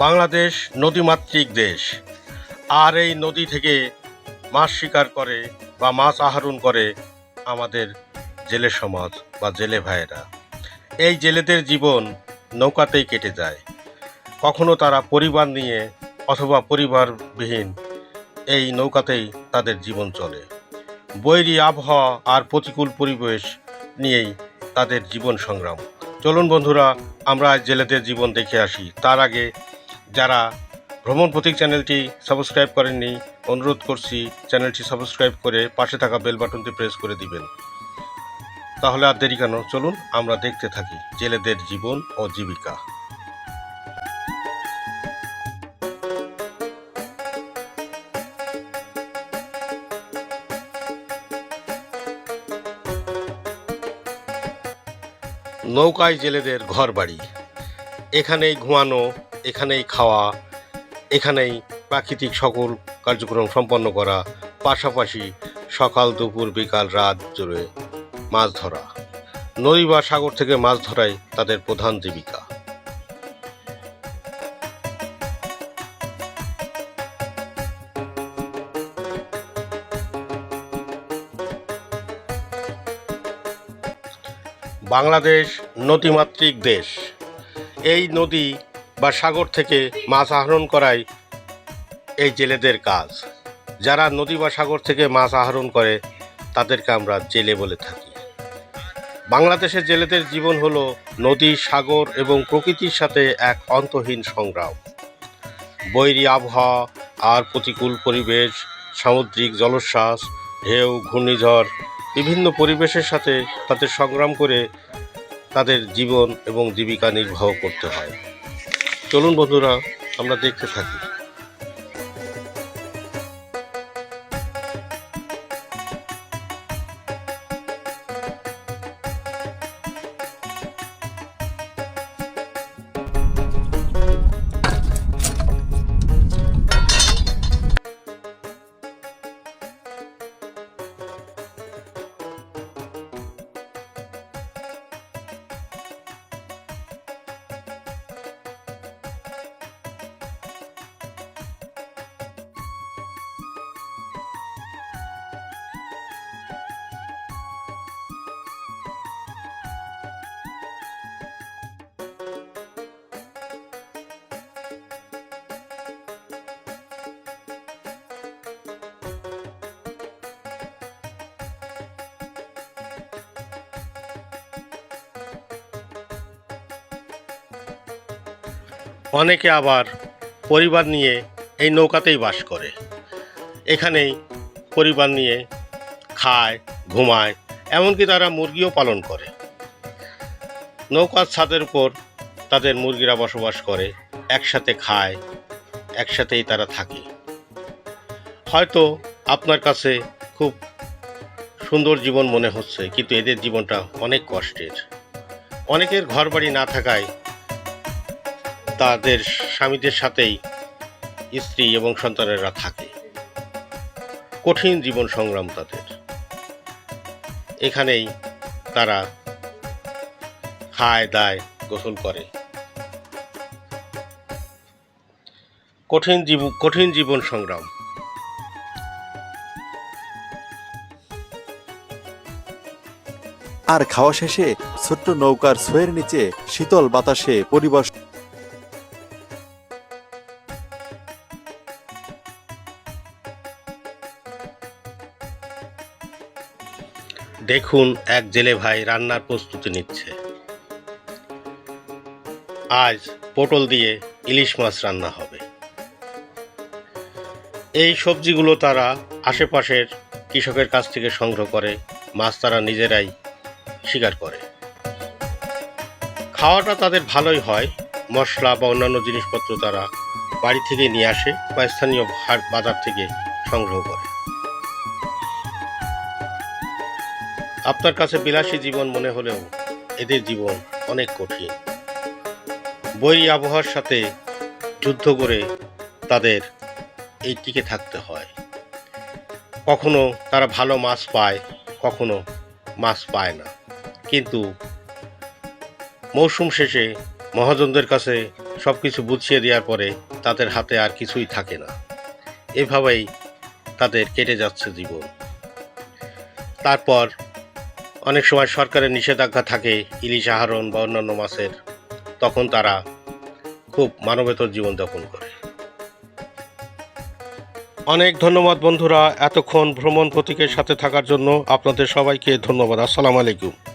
বাংলাদেশ নদীমাতৃক দেশ, আর এই নদী থেকে মাছ শিকার করে বা মাছ আহরণ করে আমাদের জেলে সমাজ বা জেলে ভাইয়েরা। এই জেলেদের জীবন নৌকাতেই কেটে যায়। কখনো তারা পরিবার নিয়ে অথবা পরিবারবিহীন এই নৌকাতেই তাদের জীবন চলে। বৈরী আবহাওয়া আর প্রতিকূল পরিবেশ নিয়েই তাদের জীবন সংগ্রাম। চলুন বন্ধুরা, আমরা আজ জেলেদের জীবন দেখে আসি। তার আগে যারা ভ্রমণ প্রতীক চ্যানেলটি সাবস্ক্রাইব করেননি, অনুরোধ করছি চ্যানেলটি সাবস্ক্রাইব করে পাশে থাকা বেল বাটনটি প্রেস করে দিবেন। তাহলে আর দেরি কেন, চলুন আমরা দেখতে থাকি জেলেদের জীবন ও জীবিকা। নৌকায় জেলেদের ঘর বাড়ি। এখানেই ঘুমানো, এখানেই খাওয়া, এখানেই প্রাকৃতিক সকল কার্যক্রম সম্পন্ন করা, পাশাপাশি সকাল দুপুর বিকাল রাত জুড়ে মাছ ধরা। নদী বা সাগর থেকে মাছ ধরাই তাদের প্রধান জীবিকা। বাংলাদেশ নদীমাতৃক দেশ। এই নদী বা সাগর থেকে মাছ আহরণ করাই এই জেলেদের কাজ। যারা নদী বা সাগর থেকে মাছ আহরণ করে তাদেরকে আমরা জেলে বলে থাকি। বাংলাদেশের জেলেদের জীবন হলো নদী, সাগর এবং প্রকৃতির সাথে এক অন্তহীন সংগ্রাম। বৈরী আবহাওয়া আর প্রতিকূল পরিবেশ, সামুদ্রিক জলোচ্ছ্বাস, ঢেউ, ঘূর্ণিঝড়, বিভিন্ন পরিবেশের সাথে তাদের সংগ্রাম করে তাদের জীবন এবং জীবিকা নির্বাহ করতে হয়। চলুন বন্ধুরা, আমরা দেখতে থাকি। অনেকে আবার পরিবার নিয়ে এই নৌকাতেই বাস করে। এখানেই পরিবার নিয়ে খায়, ঘুমায়, এমনকি তারা মুরগিও পালন করে। নৌকার ছাদের উপর তাদের মুরগিরা বসবাস করে, একসাথে খায়, একসাথেই তারা থাকে। হয়তো আপনার কাছে খুব সুন্দর জীবন মনে হচ্ছে, কিন্তু এদের জীবনটা অনেক কষ্টের। অনেকের ঘরবাড়ি না থাকায় তাদের স্বামীদের সাথেই স্ত্রী এবং সন্তানেরা থাকে। কঠিন জীবন সংগ্রাম তাদের। এখানেই তারা খায়, দায়, গোসল করে। কঠিন জীবন সংগ্রাম। আর খাওয়া শেষে ছোট্ট নৌকার ছোঁয়ের নিচে শীতল বাতাসে পরিবার দেখুন, এক জেলে ভাই রান্নার প্রস্তুতি নিচ্ছে। আজ পটল দিয়ে ইলিশ মাছ রান্না হবে। এই সবজিগুলো তারা আশেপাশের কৃষকের কাছ থেকে সংগ্রহ করে, মাছ তারা নিজেরাই শিকার করে। খাওয়াটা তাদের ভালোই হয়। মশলা বা অন্যান্য জিনিসপত্র তারা বাড়ি থেকে নিয়ে আসে বা স্থানীয় হাট বাজার থেকে সংগ্রহ করে। আপনার কাছে বিলাসী জীবন মনে হলেও এদের জীবন অনেক কঠিন। বৈরী আবহাওয়ার সাথে যুদ্ধ করে তাদের এই টিকে থাকতে হয়। কখনো তারা ভালো মাছ পায়, কখনো মাছ পায় না। কিন্তু মৌসুম শেষে মহাজনদের কাছে সব কিছু বুঝিয়ে দেওয়ার পরে তাদের হাতে আর কিছুই থাকে না। এভাবেই তাদের কেটে যাচ্ছে জীবন। তারপর অনেক সময় সরকারের নিষেধাজ্ঞা থাকে ইলিশ আহরণ বা অন্যান্য মাছের, তখন তারা খুব মানবেতর জীবনযাপন করে। অনেক ধন্যবাদ বন্ধুরা, এতক্ষণ ভ্রমণ প্রতীকের সাথে থাকার জন্য আপনাদের সবাইকে ধন্যবাদ। আসসালামু আলাইকুম।